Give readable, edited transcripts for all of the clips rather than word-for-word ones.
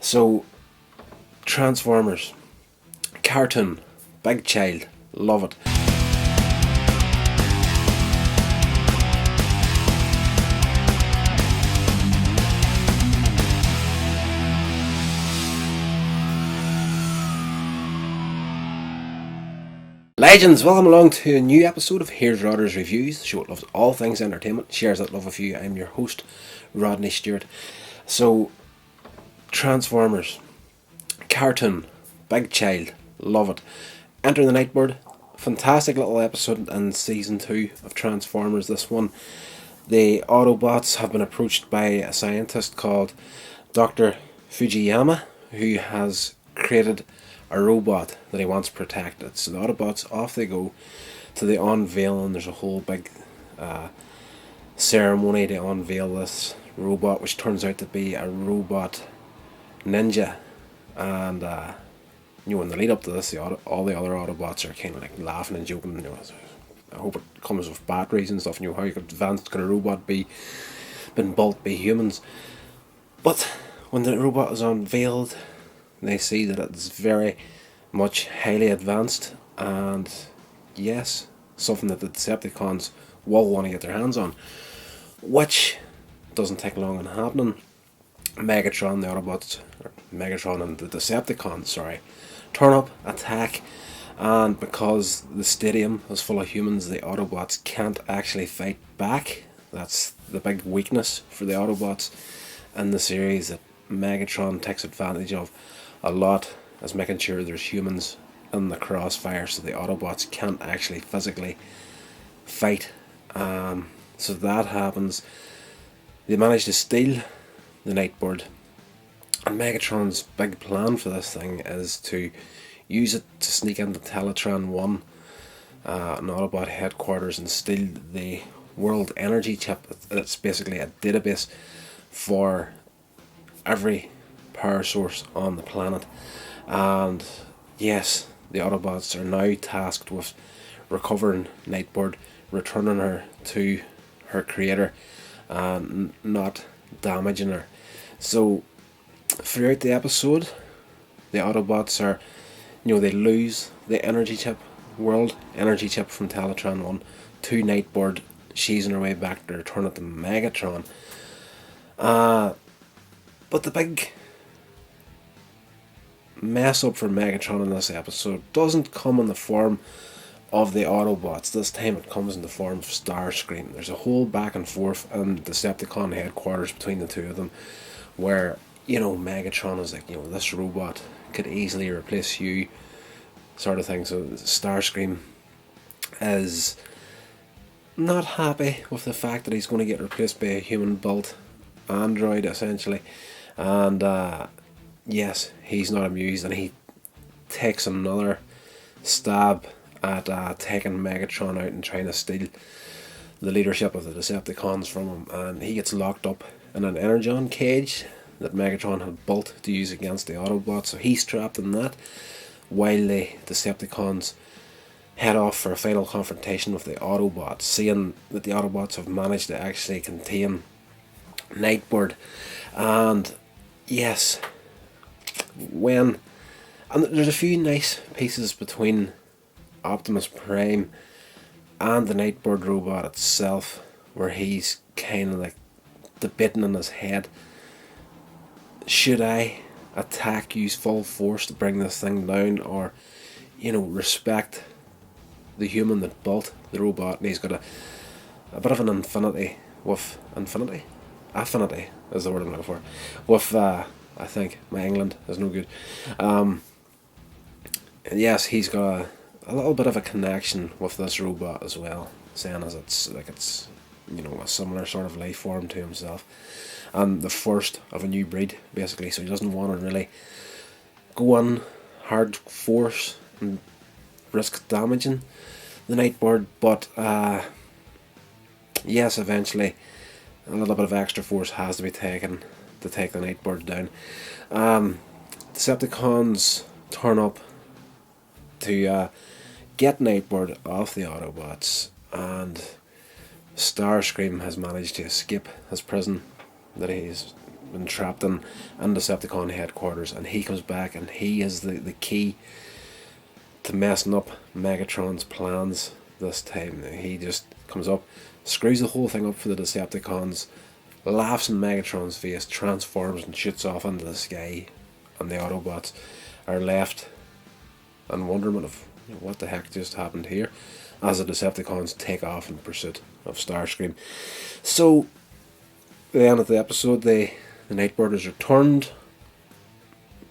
So, Transformers, cartoon, big child, love it. Legends, welcome along to a new episode of Here's Rodder's Reviews, the show that loves all things entertainment, shares that love with you. I'm your host, Rodney Stewart. So, Transformers, cartoon, big child, love it. Enter the Nightbird, fantastic little episode in season 2 of Transformers. This one, the Autobots have been approached by a scientist called Dr. Fujiyama, who has created a robot that he wants protected. So the Autobots, off they go to the unveiling. There's a whole big ceremony to unveil this robot, which turns out to be a robot ninja. And in the lead up to this, all the other Autobots are kind of like laughing and joking. I hope it comes with batteries and stuff. How advanced could a robot be? Been built by humans. But when the robot is unveiled, they see that it's very much highly advanced, and yes, something that the Decepticons will want to get their hands on, which doesn't take long in happening. Megatron and the Decepticons, turn up, attack, and because the stadium is full of humans, the Autobots can't actually fight back. That's the big weakness for the Autobots in the series that Megatron takes advantage of a lot, as making sure there's humans in the crossfire, so the Autobots can't actually physically fight. So that happens. They manage to steal the Nightbird, and Megatron's big plan for this thing is to use it to sneak into Teletran 1, an Autobot headquarters, and steal the world energy chip. It's basically a database for every power source on the planet. And yes, the Autobots are now tasked with recovering Nightbird, returning her to her creator, and not damaging her. So throughout the episode, the Autobots are, they lose the energy chip, world energy chip from Teletran 1 to Nightbird. She's on her way back to return it to Megatron. But the big mess up for Megatron in this episode doesn't come in the form of the Autobots. This time it comes in the form of Starscream. There's a whole back and forth in Decepticon headquarters between the two of them, where Megatron is like, this robot could easily replace you, sort of thing. So Starscream is not happy with the fact that he's going to get replaced by a human built android, essentially. And yes, he's not amused, and he takes another stab at taking Megatron out and trying to steal the leadership of the Decepticons from him. And he gets locked up in an energon cage that Megatron had built to use against the Autobots. So he's trapped in that, while the Decepticons head off for a final confrontation with the Autobots, seeing that the Autobots have managed to actually contain Nightbird. And yes, and there's a few nice pieces between Optimus Prime and the Nightbird robot itself, where he's kind of like debating in his head, should I attack, use full force to bring this thing down, or respect the human that built the robot? And he's got a bit of an affinity is the word I'm looking for, with I think my England is no good. And yes, he's got a little bit of a connection with this robot as well, saying as it's a similar sort of life form to himself, and the first of a new breed, basically. So he doesn't want to really go on hard force and risk damaging the Nightbird, but yes, eventually a little bit of extra force has to be taken to take the Nightbird down. Decepticons turn up to get Nightbird off the Autobots, and Starscream has managed to escape his prison that he's been trapped in Decepticon headquarters, and he comes back, and he is the key to messing up Megatron's plans this time. He just comes up, screws the whole thing up for the Decepticons, laughs in Megatron's face, transforms and shoots off into the sky, and the Autobots are left in wonderment of what the heck just happened here, as the Decepticons take off in pursuit of Starscream. So, at the end of the episode, the Nightbird is returned,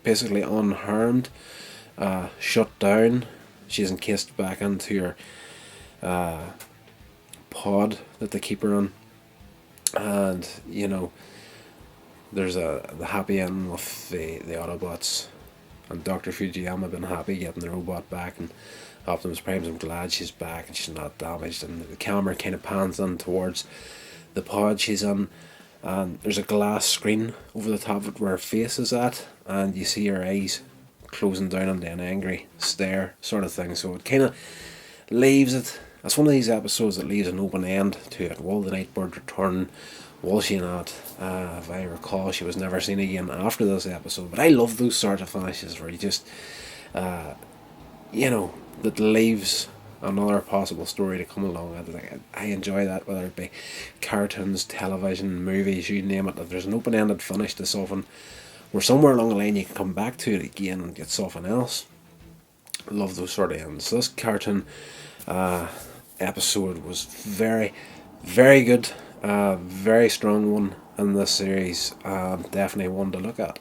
basically unharmed, shut down. She's encased back into her pod that they keep her in, and there's the happy ending with the Autobots, and Dr. Fujiyama been happy getting the robot back, and Optimus Prime's I'm glad she's back and she's not damaged, and the camera kind of pans in towards the pod she's in, and there's a glass screen over the top of it where her face is at, and you see her eyes closing down into an angry stare sort of thing. So it kind of leaves it, it's one of these episodes that leaves an open end to it. Will the Nightbird return? Will she not? If I recall, she was never seen again after this episode. But I love those sort of finishes where you just that leaves another possible story to come along. I enjoy that, whether it be cartoons, television, movies, you name it. If there's an open-ended finish to something, where somewhere along the line you can come back to it again and get something else. I love those sort of ends. This cartoon episode was very, very good. Very strong one in this series. Definitely one to look at.